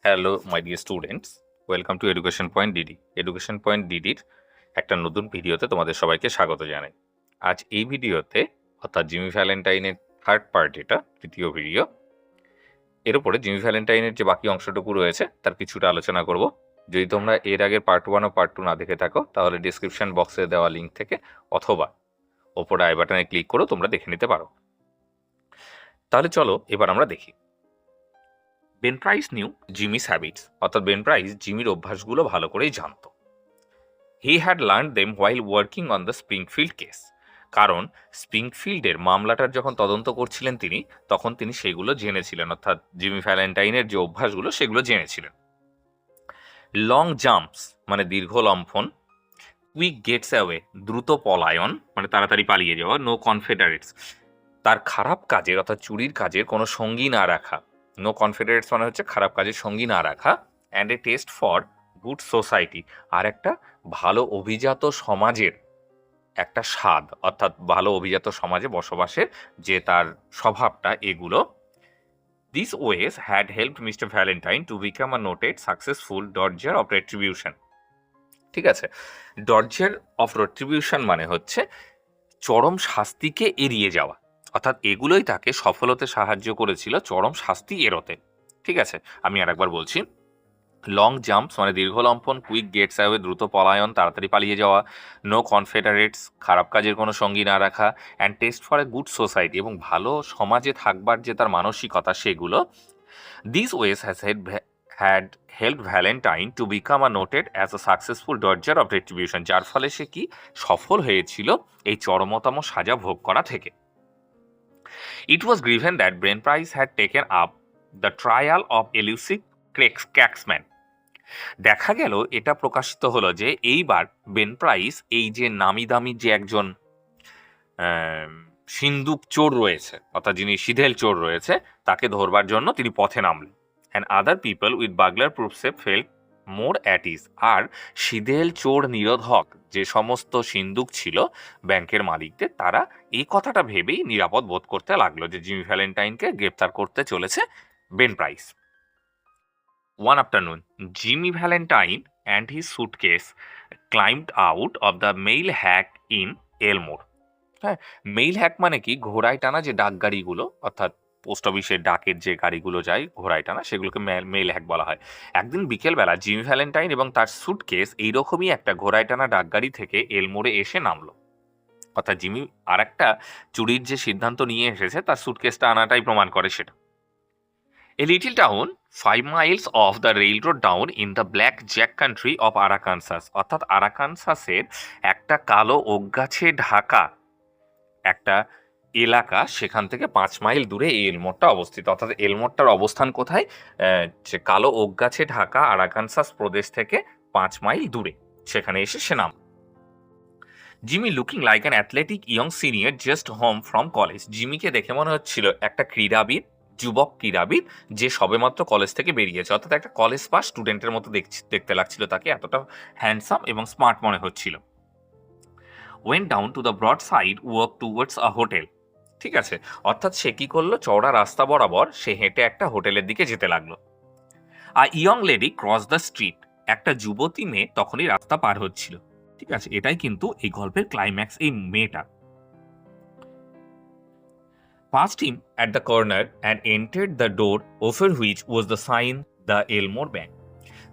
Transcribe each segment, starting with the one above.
Hello my dear students, welcome to Education Point DD. Education Point ডিডির একটা নতুন ভিডিওতে তোমাদের সবাইকে স্বাগত জানাই। আজ এই ভিডিওতে অর্থাৎ জিমি ভ্যালেন্টাইনের থার্ড পার্ট, এটা তৃতীয় ভিডিও, এর উপরে জিমি ভ্যালেন্টাইনের যে বাকি অংশটুকু রয়েছে তার কিছুটা আলোচনা করব। যদি তোমরা এর আগের পার্ট 1 ও পার্ট 2 না দেখে থাকো তাহলে ডিসক্রিপশন বক্সে দেওয়া লিঙ্ক থেকে অথবা ওপরে আই বাটনে ক্লিক করে তোমরা দেখে নিতে পারো। তাহলে চলো এবার আমরা দেখি। Ben price new Jimmy's habits, অর্থাৎ বেন প্রাইস জিমির অভ্যাসগুলো ভালো করেই জানত। He had learn them while working on the Springfield case, কারণ স্প্রিংফিল্ডের মামলাটার যখন তদন্ত করছিলেন তিনি, তখন তিনি সেগুলো জেনেছিলেন, অর্থাৎ জিমি ভ্যালেন্টাইনের যে অভ্যাসগুলো সেগুলো জেনেছিলেন। লং জাম্পস মানে দীর্ঘ লম্ফন, কুইক গেটস অ্যাওয়ে দ্রুত পলায়ন মানে তাড়াতাড়ি পালিয়ে যাওয়া, নো কনফেডারেটস তার খারাপ কাজের অর্থাৎ চুরির কাজের কোনো সঙ্গী না রাখা, নো কনফিডেন্স মানে হচ্ছে খারাপ কাজের সঙ্গী না রাখা, and a taste for good society আর একটা ভালো অভিজাত সমাজের একটা স্বাদ, অর্থাৎ ভালো অভিজাত সমাজে বসবাসের যে তার স্বভাবটা, এগুলো। This ways had helped Mister Valentine to become a noted successful dodger of retribution. ঠিক আছে, ডর্জার অফ রেট্রিবিউশন মানে হচ্ছে চরম শাস্তিকে এড়িয়ে যাওয়া, অর্থাৎ এগুলোই তাকে সফল হতে সাহায্য করেছিল চরম শাস্তি এড়োতে। ঠিক আছে, আমি আরেকবার বলছি। লং জাম্পস মানে দীর্ঘ লম্ফন, কুইক গেটস অ্যাওয়ে দ্রুত পলায়ন তাড়াতাড়ি পালিয়ে যাওয়া, নো কনফেডারেটস খারাপ কাজের কোনো সঙ্গী না রাখা, and taste for a good society এবং ভালো সমাজে থাকবার যে তার মানসিকতা সেগুলো। This ways had help Valentine to become a noted as a successful dodger of retribution, যার ফলে সে কি সফল হয়েছিল এই চরমতম সাজা ভোগ করা থেকে। It was given that Brain Price had taken up the trial of elusive Cracksman. দেখা গেল, এটা প্রকাশিত হলো যে এইবার বেন প্রাইস এই যে নামি দামি যে একজন সিন্দুক চোর রয়েছে, অর্থাৎ যিনি সিধেল চোর রয়েছে, তাকে ধরবার জন্য তিনি পথে নামলেন। And other people with burglar proof safes felt more at ease, আর সিধেল চোর নিরোধক যে সমস্ত সিন্দুক ছিল ব্যাংকের মালিকদের, তারা এই কথাটা ভেবেই নিরাপদ বোধ করতে লাগলো যে জিমি ভ্যালেন্টাইনকে গ্রেপ্তার করতে চলেছে Ben price. One afternoon, Jimmy Valentine and his suitcase climbed out of the mail hack in Elmore. হ্যাঁ, মেইল হ্যাক মানে কি, ঘোড়ায় টানা যে ডাক গাড়িগুলো, অর্থাৎ পোস্ট অফিসের ডাকের যে গাড়িগুলো যায় ঘোড়ায় টানা, সেগুলোকে মেইল হ্যাক বলা হয়। একদিন বিকেলবেলা জিমি ভ্যালেন্টাইন এবং তার সুটকেস এইরকমই একটা ঘোড়ায় টানা ডাকগাড়ি থেকে এলমোরে এসে নামলো। অর্থাৎ জিমি আর একটা চুরির যে সিদ্ধান্ত নিয়ে এসেছে তার সুটকেসটা আনাটাই প্রমাণ করে সেটা। A little town 5 miles off the railroad down in the black jack country of Arkansas, অর্থাৎ আরাকানসাসের একটা কালো ওকগাছে ঢাকা একটা এলাকা, সেখান থেকে 5 মাইল দূরে এই এলমোরটা অবস্থিত। অর্থাৎ এলমোরটার অবস্থান কোথায়? যে কালো ওকগাছে ঢাকা আরাকানসাস প্রদেশ থেকে 5 মাইল দূরে, সেখানে এসে সে নাম। Jimmy looking like an athletic young senior just home from college. জিমিকে দেখে মনে হচ্ছিল একটা ক্রীড়াবিদ, যুবক ক্রীড়াবিদ যে সবেমাত্র কলেজ থেকে বেরিয়েছে, অর্থাৎ একটা কলেজ পাস স্টুডেন্টের মতো দেখতে লাগছিল তাকে, এতটা হ্যান্ডসাম এবং স্মার্ট মনে হচ্ছিল। Went down to the broad side walk towards a hotel. ঠিক আছে, অর্থাৎ সে কি করলো, চওড়া রাস্তা বরাবর সে হেঁটে একটা হোটেলের দিকে যেতে লাগলো। A young lady cross the street, একটা যুবতী মেয়ে তখনই রাস্তা পার হচ্ছিল। ঠিক আছে, এটাই কিন্তু এই গল্পের ক্লাইম্যাক্স, এই মেয়েটা। Passed him at the corner and entered the door over which was the sign the Elmore Bank.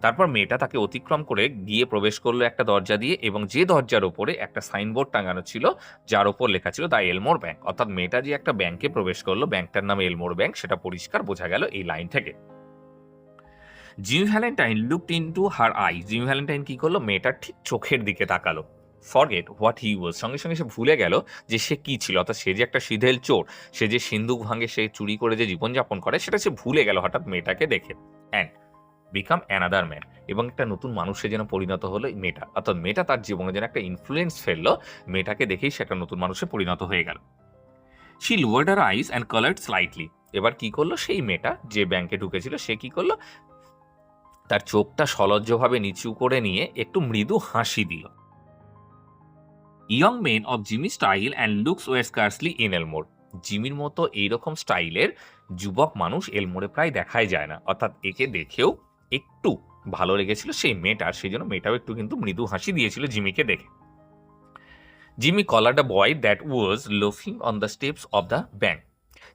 তারপর মেয়েটা তাকে অতিক্রম করে গিয়ে প্রবেশ করলো একটা দরজা দিয়ে, এবং যে দরজার ওপরে একটা সাইনবোর্ড টাঙানো ছিল যার ওপর লেখা ছিল দ্য এলমোর ব্যাংক। অর্থাৎ মেয়েটা যে একটা ব্যাংকে প্রবেশ করলো, ব্যাংকটার নাম এলমোর ব্যাংক, সেটা পরিষ্কার বোঝা গেল এই লাইন থেকে। Jimmy Valentine looked into her I. Jimmy Valentine কি করলো, মেয়েটার ঠিক চোখের দিকে তাকালো। ফরগেট হোয়াট হি ওয়াজ, সঙ্গে সঙ্গে সে ভুলে গেল যে সে কি ছিল, অর্থাৎ সে যে একটা সিধেল চোর, সে যে সিন্দুক ভাঙে, সে চুরি করে যে জীবনযাপন করে, সেটা সে ভুলে গেল হঠাৎ মেয়েটাকে দেখে। অ্যান্ড বিকাম অ্যানাদার ম্যান, এবং একটা নতুন মানুষে যেন পরিণত হলো এই মেয়েটা, অর্থাৎ মেয়েটা তার জীবনে যেন একটা ইনফ্লুয়েন্স ফেললো, মেয়েটাকে দেখেই সে একটা নতুন মানুষে পরিণত হয়ে গেল। She lowered her eyes and coloured slightly. এবার কি করলো সেই মেয়েটা, যে ব্যাংকে ঢুকেছিল, সে কি করলো, তার চোখটা সলজ্জভাবে নিচু করে নিয়ে একটু মৃদু হাসি দিল। Young men of Jimmy style and looks were scarcely in Elmore. জিমির মতো এইরকম স্টাইলের যুবক মানুষ এলমোরে প্রায় দেখাই যায় না, অর্থাৎ একে দেখেও একটু ভালো লেগেছিল সেই মেয়েটার, সেই জন্য মেয়েটাও একটু কিন্তু মৃদু হাসি দিয়েছিল জিমিকে দেখে। Jimmy collared a boy that was loafing on the steps of the bank.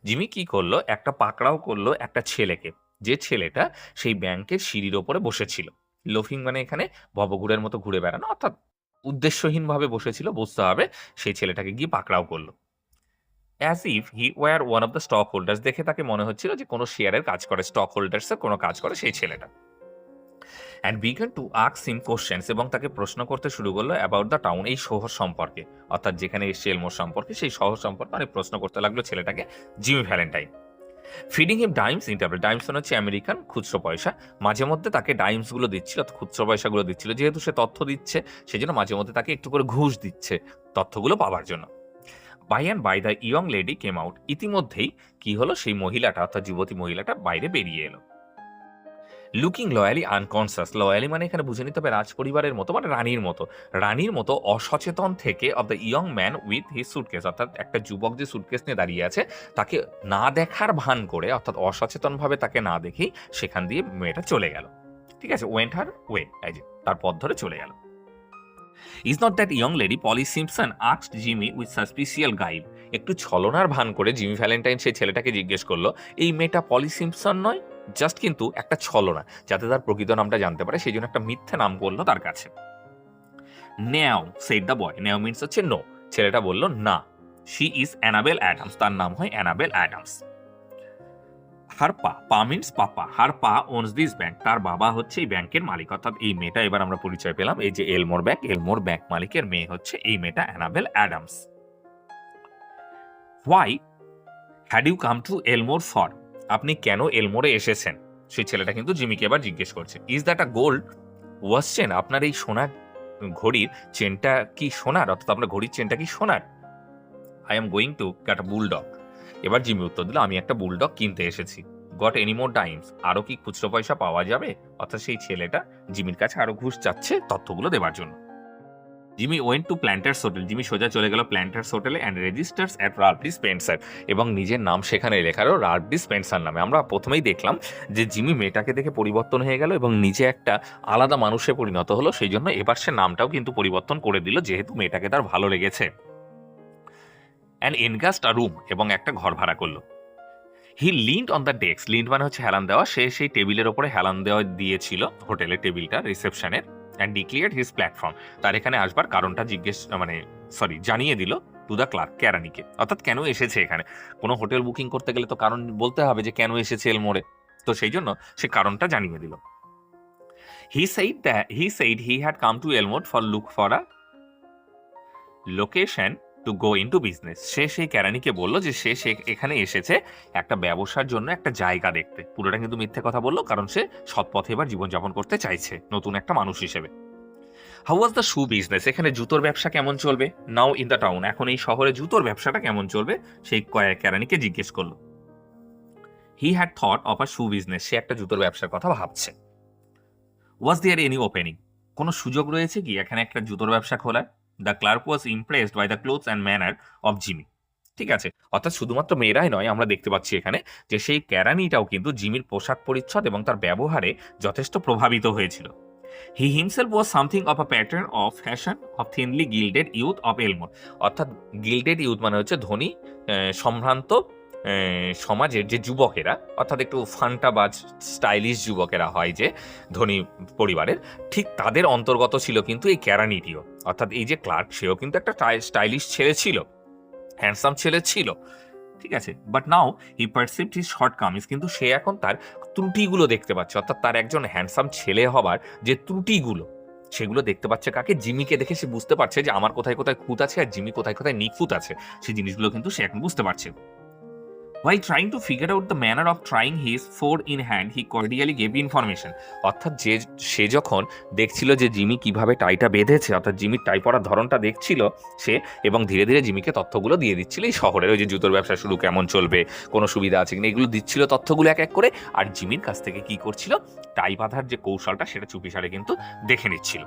Jimmy কি করলো, একটা পাকড়াও করলো একটা ছেলেকে, যে ছেলেটা সেই ব্যাংকের সিঁড়ির ওপরে বসেছিল। লোফিং মানে এখানে ভবঘুরের মতো ঘুরে বেড়ানো, অর্থাৎ উদ্দেশ্যহীনভাবে বসেছিল, বুঝতে হবে। সেই ছেলেটাকে গিয়ে পাকড়াও করলো। As if he war one of the stock holders, দেখে তাকে মনে হচ্ছিল যে কোনো শেয়ারের কাজ করে, স্টক হোল্ডার্সের কোনো কাজ করে সেই ছেলেটা। And began to ask him questions, এবং তাকে প্রশ্ন করতে শুরু করলো অ্যাবাউট দ্য টাউন, এই শহর সম্পর্কে, অর্থাৎ যেখানে এসছে এলমোর সম্পর্কে, সেই শহর সম্পর্কে অনেক প্রশ্ন করতে লাগলো ছেলেটাকে জিমি ভ্যালেন্টাইন। ফিডিং হিম ডাইমস ইন্টারভেল, ডাইমস মানে হচ্ছে আমেরিকান খুচরো পয়সা, মাঝে মধ্যে তাকে ডাইমসগুলো দিচ্ছিল, খুচরো পয়সাগুলো দিচ্ছিল, যেহেতু সে তথ্য দিচ্ছে সেই জন্য মাঝে মধ্যে তাকে একটু করে ঘুষ দিচ্ছে তথ্যগুলো পাওয়ার জন্য। By and by the young lady came out, ইতিমধ্যেই কি হলো, সেই মহিলাটা অর্থাৎ যুবতী মহিলাটা বাইরে বেরিয়ে এলো। লুকিং লয়ালি আনকনসাস, লয়ালি মানে এখানে বুঝে নিতে হবে রাজ পরিবারের মতো, মানে রানীর মতো অসচেতন থেকে, of the young man with his suitcase, অর্থাৎ একটা যুবক যে সুটকেস নিয়ে দাঁড়িয়ে আছে তাকে না দেখার ভান করে, অর্থাৎ অসচেতনভাবে তাকে না দেখেই সেখান দিয়ে মেয়েটা চলে গেল। ঠিক আছে, ওয়েন্ট হার ওয়ে, এই যে তার পথ ধরে চলে গেল। Is not that young lady Polly Simpson asked Jimmy with suspicious guide, একটু ছলনার ভান করে জিমি ভ্যালেন্টাইন সেই ছেলেটাকে জিজ্ঞেস করলো, এই মেয়েটা পলি সিম্পসন নয়? জাস্ট কিন্তু একটা ছলনা, যাতে তার প্রকৃত নামটা জানতে পারে, সেই জন্য একটা মিথ্যে নাম বললো তার কাছে। নেও সেড দ্য বয়, নেও মিনস হচ্ছে নো, ছেলেটা বলল না। শি ইজ অ্যানাবেল অ্যাডামস, তার নাম হয় অ্যানাবেল অ্যাডামস। হার পা মিনস পাপা, হার পা ওনস দিস ব্যাংক, তার বাবা হচ্ছে এই ব্যাংকের মালিক, অর্থাৎ এই মেয়েটা, এবার আমরা পরিচয় পেলাম, এই যে এলমোর ব্যাংক মালিকের মেয়ে হচ্ছে এই মেয়েটা Annabel Adams. Why had you come to Elmore for, আপনি কেন এলমোরে এসেছেন? সেই ছেলেটা কিন্তু জিমিকে এবার জিজ্ঞেস করছে। Is that a gold watch chain, আপনার এই সোনার ঘড়ির চেনটা কি সোনার, অর্থাৎ আপনার ঘড়ির চেনটা কি সোনার? I am going to get a bulldog, এবার জিমি উত্তর দিল, আমি একটা বুলডগ কিনতে এসেছি। গট এনি মোর ডাইমস, আরো কি খুচরো পয়সা পাওয়া যাবে? অর্থাৎ সেই ছেলেটা জিমির কাছে আরো ঘুষ চাচ্ছে তথ্যগুলো দেওয়ার জন্য। Jimmy went to planters hotel, Jimmy সোজা চলে গেল প্ল্যান্টার্স হোটেলে and registers at Ralph dispenser, এবং নিজের নাম সেখানে লেখারও রাল্ফ ডিসপেন্সার নামে। আমরা প্রথমেই দেখলাম যে জিমি মেয়েটাকে দেখে পরিবর্তন হয়ে গেল এবং নিজে একটা আলাদা মানুষে পরিণত হলো, সেই জন্য এবার সে নামটাও কিন্তু পরিবর্তন করে দিল, যেহেতু মেয়েটাকে তার ভালো লেগেছে। অ্যান্ড এনগাস্ট আ রুম, এবং একটা ঘর ভাড়া করলো। He leaned on the desk, leaned মানে হচ্ছে হেলান দেওয়া, সে সেই টেবিলের ওপরে হেলান দেওয়া দিয়েছিল হোটেলের টেবিলটা রিসেপশনের। অ্যান্ড ডিক্লিয়ার্ড হিজ প্ল্যাটফর্ম, তার এখানে আসবার কারণটা জানিয়ে দিল টু দ্য ক্লার্ক, কেরানিকে, অর্থাৎ কেন এসেছে এখানে। কোনো হোটেল বুকিং করতে গেলে তো কারণ বলতে হবে যে কেন এসেছে এলমোরে, তো সেই জন্য সে কারণটা জানিয়ে দিল। হি said he had come to Elmore for look for a location to go into business, সে সেই কেরানিকে বলল যে সে এখানে এসেছে একটা ব্যবসার জন্য একটা জায়গা দেখতে। পুরোটা কিন্তু মিথ্যে কথা বললো, কারণ সে সৎপথে এবার জীবনযাপন করতে চাইছে নতুন একটা মানুষ হিসেবে। How was the shoe business, এখানে জুতোর ব্যবসা কেমন চলবে? নাও ইন দ্য টাউন, এখন এই শহরে জুতোর ব্যবসাটা কেমন চলবে সেই কেরানিকে জিজ্ঞেস করলো। He had thought of a shoe business, সে একটা জুতোর ব্যবসার কথা ভাবছে। ওয়াজ দেয়ার এনি ওপেনিং, কোনো সুযোগ রয়েছে কি এখানে একটা জুতোর ব্যবসা খোলার? The clerk was impressed by the clothes and manner of Jimmy, ঠিক আছে, অর্থাৎ শুধুমাত্র মেয়েরাই নয়, আমরা দেখতে পাচ্ছি এখানে যে সেই কেরানিটাও কিন্তু জিমির পোশাক পরিচ্ছদ এবং তার ব্যবহারে যথেষ্ট প্রভাবিত হয়েছিল। He himself was something of a pattern of fashion of thinly gilded youth of Elmore, অর্থাৎ গিল্ডেড ইউথ মানে হচ্ছে ধনী সম্ভ্রান্ত সমাজের যে যুবকেরা, অর্থাৎ একটু ফান্টাবাজ স্টাইলিশ যুবকেরা হয় যে ধনী পরিবারের, ঠিক তাদের অন্তর্গত ছিল কিন্তু এই কেরানিটিও, অর্থাৎ এই যে ক্লার্ক সেও কিন্তু একটা স্টাইলিশ ছেলে ছিল, হ্যান্ডসাম ছেলে ছিল, ঠিক আছে। But now he perceived his shortcomings, কিন্তু সে এখন তার ত্রুটিগুলো দেখতে পাচ্ছে, অর্থাৎ তার একজন হ্যান্ডসাম ছেলে হবার যে ত্রুটিগুলো সেগুলো দেখতে পাচ্ছে কাকে? জিমিকে দেখে সে বুঝতে পারছে যে আমার কোথায় কোথায় খুঁত আছে আর জিমি কোথায় কোথায় নিখুঁত আছে, সেই জিনিসগুলো কিন্তু সে এখন বুঝতে পারছে। While trying to figure out the manner of trying his four in hand, he cordially gave information, অর্থাৎ সে যখন দেখছিল যে জিমি কিভাবে টাইটা বেঁধেছে, অর্থাৎ জিমির টাই পরার ধরনটা দেখছিল সে, এবং ধীরে ধীরে জিমিকে তথ্যগুলো দিয়ে দিচ্ছিল এই শহরের ওই যে জুতোর ব্যবসা শুরু কেমন চলবে, কোনো সুবিধা আছে কিনা, এগুলো দিচ্ছিল তথ্যগুলো এক এক করে, আর জিমির কাছ থেকে কি করছিল, টাই বাঁধার যে কৌশলটা সেটা চুপিসারে কিন্তু দেখে নিচ্ছিল।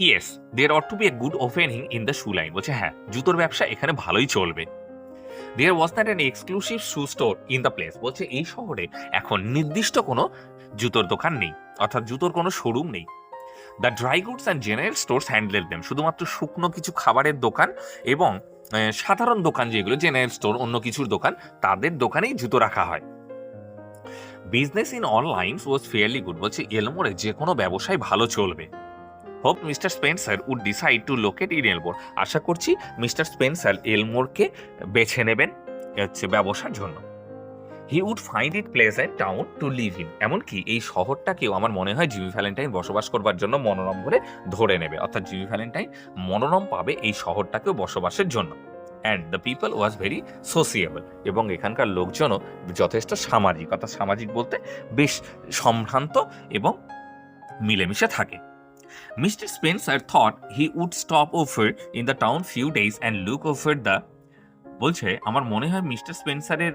Yes there ought to be a good opening in the shoe line, বলছে হ্যাঁ জুতোর ব্যবসা এখানে ভালোই চলবে। There was not an exclusive shoe store in the place, বলছে এই শহরে এখন নির্দিষ্ট কোনো জুতোর দোকান নেই, অর্থাৎ জুতোর কোনো শোরুম নেই। The dry goods and general stores handle them, শুধুমাত্র শুকনো কিছু খাবারের দোকান এবং সাধারণ দোকান যেগুলো জেনারেল স্টোর, অন্য কিছুর দোকান, তাদের দোকানেই জুতো রাখা হয়। Business in all lines was fairly good, বলছে এলমোরে যে কোনো ব্যবসায় ভালো চলবে। Hope Mr Spencer would decide to locate in Elmore, আশা করছি মিস্টার স্পেন্সার এলমোরকে বেছে নেবেন হচ্ছে ব্যবসার জন্য। He would find it pleasant town to live in, এমনকি এই শহরটাকেও আমার মনে হয় জিমি ভ্যালেন্টাইন বসবাস করবার জন্য মনোরম করে ধরে নেবে, অর্থাৎ জিমি ভ্যালেন্টাইন মনোরম পাবে এই শহরটাকেও বসবাসের জন্য। And the people was very সোসিয়েবল, এবং এখানকার লোকজনও যথেষ্ট সামাজিক, অর্থাৎ সামাজিক বলতে বেশ সম্ভ্রান্ত এবং মিলেমিশে থাকে। Mr Spencer thought he would stop over in the town few days and look over the, বলছে আমার মনে হয় মিস্টার স্পেন্সারের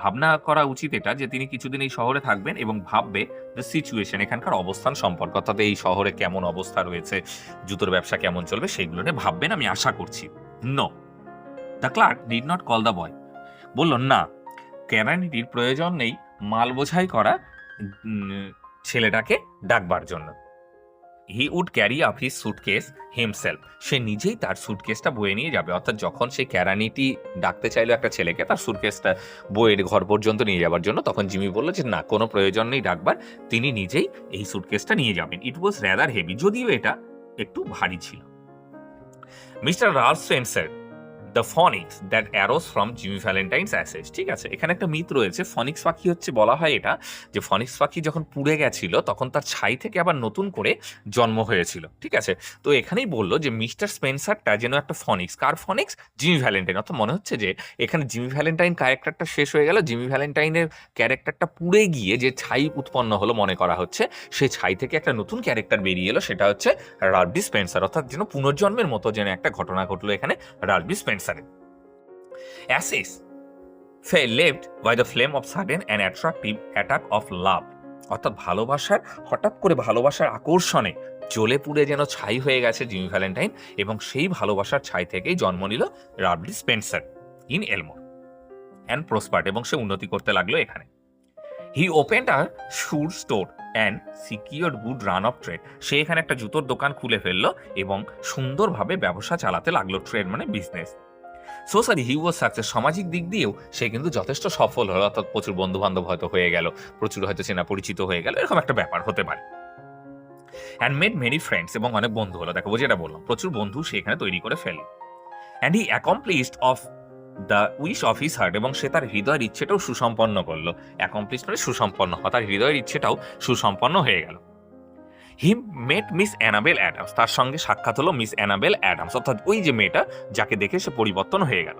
ভাবনা করা উচিত এটা যে তিনি কিছুদিন এই শহরে থাকবেন এবং ভাববে দ্য সিচুয়েশন, এখানকার অবস্থান সম্পর্কে, অর্থাৎ এই শহরে কেমন অবস্থা রয়েছে, জুতোর ব্যবসা কেমন চলবে, সেইগুলো নিয়ে ভাববেন আমি আশা করছি। No, the clerk did not call the boy, বলল না, কেরানিটির প্রয়োজন নেই মাল বোঝাই করা ছেলেটাকে ডাকবার জন্য। He would carry up his suitcase himself, সে নিজেই তার সুটকেসটা বয়ে নিয়ে যাবে, অর্থাৎ যখন সে ক্যারানিটি ডাকতে চাইলো একটা ছেলেকে তার সুটকেসটা বইয়ের ঘর পর্যন্ত নিয়ে যাবার জন্য, তখন জিমি বলল যে না, কোনো প্রয়োজন নেই ডাকবার, তিনি নিজেই এই সুটকেসটা নিয়ে যাবেন। ইট ওয়াজ রেদার হেভি, যদিও এটা একটু ভারী ছিল। Mr Ralph Spencer the phoenix that arose from Jimmy Valentine's ashes, ঠিক আছে, এখানে একটা মিথ রয়েছে। ফনিক্স পাখি হচ্ছে, বলা হয় এটা যে ফনিক্স পাখি যখন পুড়ে গেছিল তখন তার ছাই থেকে আবার নতুন করে জন্ম হয়েছিল, ঠিক আছে। তো এখানেই বললো যে মিস্টার স্পেন্সারটা যেন একটা ফনিক্স, কার ফনিক্স? জিমি ভ্যালেন্টাইন, অর্থাৎ মনে হচ্ছে যে এখানে জিমি ভ্যালেন্টাইন ক্যারেক্টারটা শেষ হয়ে গেল, জিমি ভ্যালেন্টাইনের ক্যারেক্টারটা পুড়ে গিয়ে যে ছাই উৎপন্ন হলো মনে করা হচ্ছে, সেই ছাই থেকে একটা নতুন ক্যারেক্টার বেরিয়ে এলো, সেটা হচ্ছে রাল্ফ ডি স্পেন্সার, অর্থাৎ যেন পুনর্জন্মের মতো যেন একটা ঘটনা ঘটলো এখানে রাল্ফ ডি স্পেন্সারের। Assays left by the flame of sudden and attractive attack of love, অর্থাৎ ভালোবাসার হঠাৎ করে ভালোবাসার আকর্ষণে জ্বলে পুড়ে যেন ছাই হয়ে গেছে জিমি ভ্যালেন্টাইন, এবং সেই ভালোবাসার ছাই থেকেই জন্ম নিল Ralph D Spencer in Elmore and prospered, এবং সে উন্নতি করতে লাগলো এখানে। He opened a shoe store and secured good run of trade, সে এখানে একটা জুতোর দোকান খুলে ফেললো এবং সুন্দরভাবে ব্যবসা চালাতে লাগলো, ট্রেড মানে বিজনেস। সোশ্যালি হি ওয়াজ সাকসেস, সামাজিক দিক দিয়েও সে কিন্তু যথেষ্ট সফল হলো, অর্থাৎ প্রচুর বন্ধু বান্ধব হয়তো হয়ে গেল, প্রচুর হয়তো চেনা পরিচিত হয়ে গেল, এরকম একটা ব্যাপার হতে পারে। অ্যান্ড মেড মেনি ফ্রেন্ডস, এবং অনেক বন্ধু হলো, দেখো যেটা বললাম, প্রচুর বন্ধু সে এখানে তৈরি করে ফেলল। And he accomplished of the wish of his heart, এবং সে তার হৃদয়ের ইচ্ছেটাও সুসম্পন্ন করলো। অ্যাকমপ্লিশ মানে সুসম্পন্ন হওয়া, তার হৃদয়ের ইচ্ছেটাও সুসম্পন্ন হয়ে গেল। হি মেট মিস অ্যানাবেল অ্যাডামস, তার সঙ্গে সাক্ষাৎ হলো মিস অ্যানাবেল অ্যাডামস, অর্থাৎ ওই যে মেয়েটা যাকে দেখে সে পরিবর্তন হয়ে গেল।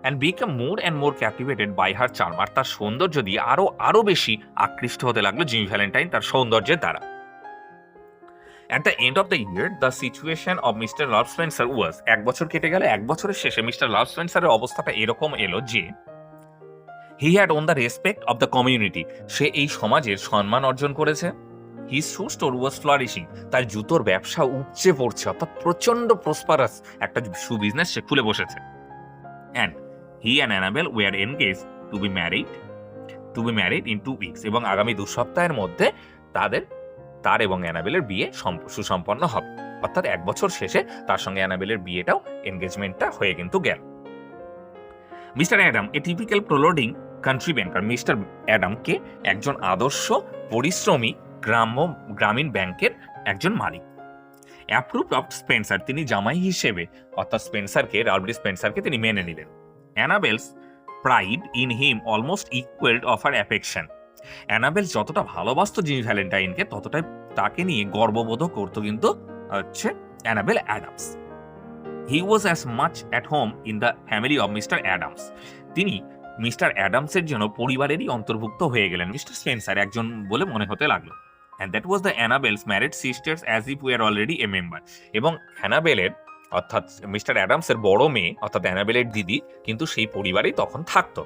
And became more and more captivated by her charm, আর তার সৌন্দর্য দিয়ে আরো বেশি আকৃষ্ট হতে লাগলো জিমি ভ্যালেন্টাইন তার সৌন্দর্যের দ্বারা। At the end of the year the situation of Mr Ralph Spencer was, এক বছর কেটে গেল, এক বছরের শেষে মিস্টার রাল্ফ স্পেন্সারের অবস্থাটা এরকম এলো যে he had won the respect of the community, সে এই সমাজের সম্মান অর্জন করেছে। His shoe store was flourishing, তার জুতোর ব্যবসা উপচে পড়ছে, অর্থাৎ প্রচন্ড প্রসপারাস একটা শু বিজনেস সে খুলে বসেছে। And he and Annabel were engage to be married in 2 weeks, এবং আগামী 2 সপ্তাহের মধ্যে তার এবং অ্যানাবেলের বিয়ে সুসম্পন্ন হবে, অর্থাৎ এক বছর শেষে তার সঙ্গে অ্যানাবেলের বিয়েটাও, এনগেজমেন্টটা হয়ে কিন্তু গেল। Mr Adam a typical plodding country banker, Mr অ্যাডামকে একজন আদর্শ পরিশ্রমী গ্রামীণ ব্যাংকের একজন মালিক। অ্যাপ্রুভড অফ স্পেন্সার, তিনি জামাই হিসেবে, অর্থাৎ স্পেন্সারকে, রাল্ফ ডি স্পেন্সারকে তিনি মেনে নিলেন। Annabel's pride in him almost equalled of her affection, Annabel যতটা ভালোবাসতো জিমি ভ্যালেন্টাইনকে ততটাই তাকে নিয়ে গর্ববোধ করতো কিন্তু হচ্ছে Annabel Adams. He was as much at home in the family of Mr Adams, তিনি মিস্টার অ্যাডামসের জন্য পরিবারেরই অন্তর্ভুক্ত হয়ে গেলেন মিস্টার স্পেন্সার একজন বলে মনে হতে লাগলো। And that was the অ্যানাবেলস married sisters as if we are already a member, এবং অ্যানাবেলের অর্থাৎ মিস্টার অ্যাডামসের বড় মেয়ে অর্থাৎ অ্যানাবেলের দিদি কিন্তু সেই পরিবারেই তখন থাকতো।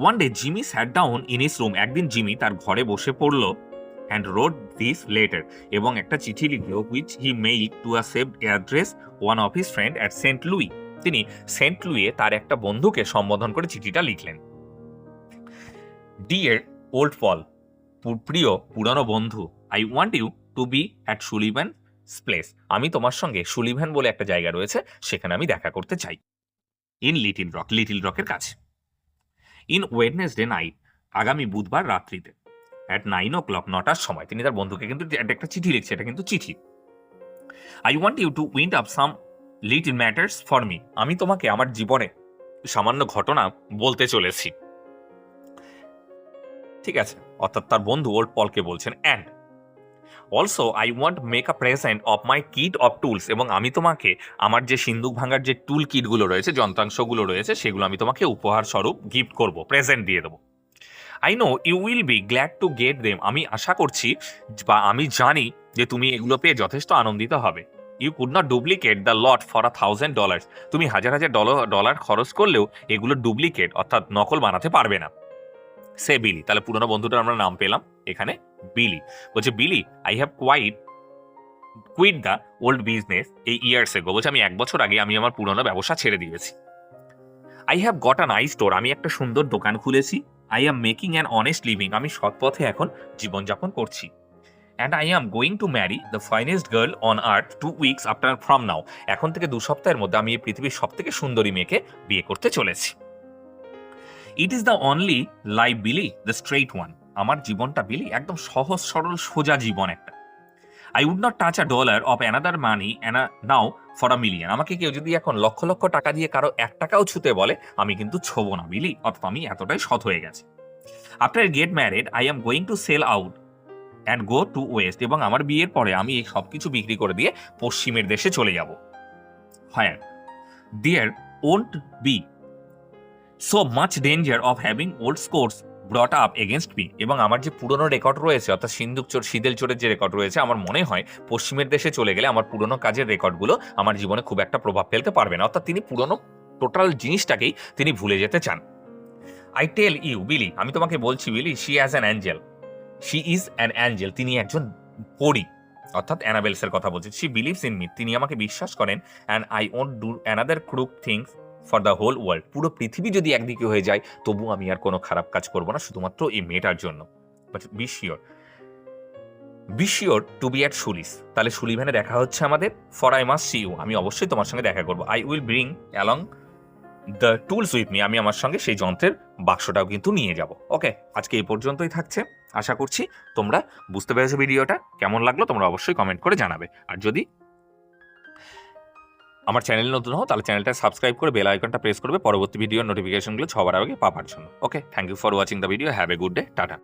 One day Jimmy sat down in his room, একদিন জিমি তার ঘরে বসে পড়লো অ্যান্ড রোড দিস লেটার, এবং একটা চিঠি লিখলো, which he mailed to a saved address one of his friend at saint Louis, তিনি সেন্ট লুইয়ে তার একটা বন্ধুকে সম্বোধন করে চিঠিটা লিখলেন। ডিয়ার ওল্ড পল, প্রিয় পুরানো বন্ধু, I want you to be at Sullivan place. আমি তোমার সঙ্গে সুলিভান বলে একটা জায়গা রয়েছে, সেখানে আমি দেখা করতে চাই। ইন লিটিল রকের কাছে। ইন ওয়েডনেসডে নাইট, আগামী বুধবার রাত্রিতে। অ্যাট 9 o'clock, 9টার সময়। তিনি তার বন্ধুকে কিন্তু একটা চিঠি লিখছে, এটা কিন্তু চিঠি। I want you to wind up some little matters for me. আমি তোমাকে আমার জীবনে সামান্য ঘটনা বলতে চলেছি। ঠিক আছে, অর্থাৎ তার বন্ধু ওল্ড পলকে বলছেন। And also I want make a present of my kit of tools, এবং আমি তোমাকে আমার যে সিন্দুক ভাঙার যে টুল কিটগুলো রয়েছে, যন্ত্রাংশগুলো রয়েছে, সেগুলো আমি তোমাকে উপহার স্বরূপ গিফট করব, প্রেজেন্ট দিয়ে দেবো। I know you will be glad to get them. আমি আশা করছি বা আমি জানি যে তুমি এগুলো পেয়ে যথেষ্ট আনন্দিত হবে। You could not duplicate the lot for $1,000। তুমি হাজার হাজার ডলার খরচ করলেও এগুলো ডুপ্লিকেট অর্থাৎ নকল বানাতে পারবে না। সে বিলি, তাহলে পুরোনো বন্ধুটার আমরা নাম পেলাম এখানে, বিলি। বলছে Billy, I have quit the old business এই ইয়ার্স এগো। বলছে আমি 1 বছর আগে আমি আমার পুরোনো ব্যবসা ছেড়ে দিয়েছি। I have got a nice store, আমি একটা সুন্দর দোকান খুলেছি। I am making an honest living, আমি সৎ পথে এখন জীবনযাপন করছি। And I am going to marry the finest girl on earth 2 weeks after from now. এখন থেকে 2 সপ্তাহের মধ্যে আমি এই পৃথিবীর সব থেকে সুন্দরী মেয়েকে বিয়ে করতে চলেছি। It is the only life Billy the straight one. আমার জীবনটা বিলি একদম সহজ সরল সোজা জীবন একটা। I would not touch a dollar of another money now for a million. আমাকে কেউ যদি এখন লক্ষ লক্ষ টাকা দিয়ে কারো 1 টাকাও ছুতে বলে, আমি কিন্তু ছোবো না বিলি, অর্থাৎ আমি এতটাই সৎ হয়ে গেছি। After get married I am going to sell out and go to west, এবং আমার বিয়ের পরে আমি এই সব কিছু বিক্রি করে দিয়ে পশ্চিমের দেশে চলে যাব। হ্যাঁ, there won't be so much danger of having old scores brought up against me, এবং আমার যে পুরনো রেকর্ড রয়েছে, অর্থাৎ সিন্দুক চোর সিদেল চোরের যে রেকর্ড রয়েছে, আমার মনে হয় পশ্চিমের দেশে চলে গেলে আমার পুরনো কাজের রেকর্ডগুলো আমার জীবনে খুব একটা প্রভাব ফেলতে পারবে না। অর্থাৎ তিনি পুরনো টোটাল জিনিসটাকেই তিনি ভুলে যেতে চান। আই টেল ইউ বিলি, আমি তোমাকে বলছি বিলি, শি ইজ অ্যান অ্যাঞ্জেল, তিনি একজন পরী, অর্থাৎ অ্যানাবেলসের কথা বলছি। শি বিলিভস ইন মি, তিনি আমাকে বিশ্বাস করেন। And I won't do another crook things for the whole world. পুরো পৃথিবী যদি একদিকে হয়ে যায়, তবু আমি আর কোনো খারাপ কাজ করবো না, শুধুমাত্র এই মেয়েটার জন্য। But be sure to be at Sullis, তাহলে সুলিভানে দেখা হচ্ছে আমাদের। For I must see you, আমি অবশ্যই তোমার সঙ্গে দেখা করবো। I will bring along the tools with me, আমি আমার সঙ্গে সেই যন্ত্রের বাক্সটাও কিন্তু নিয়ে যাব। ওকে, আজকে এই পর্যন্তই থাকছে। আশা করছি তোমরা বুঝতে পেরেছো ভিডিওটা কেমন লাগলো, তোমরা অবশ্যই কমেন্ট করে জানাবে। আর যদি আমার চ্যানেল নতুন হও, তাহলে চ্যানেলটা সাবস্ক্রাইব করে বেল আইকনটা প্রেস করবে পরবর্তী ভিডিওর নোটিফিকেশনগুলো সবার আগে পাওয়ার জন্য। Okay, thank you for watching the video, have a good day, tata.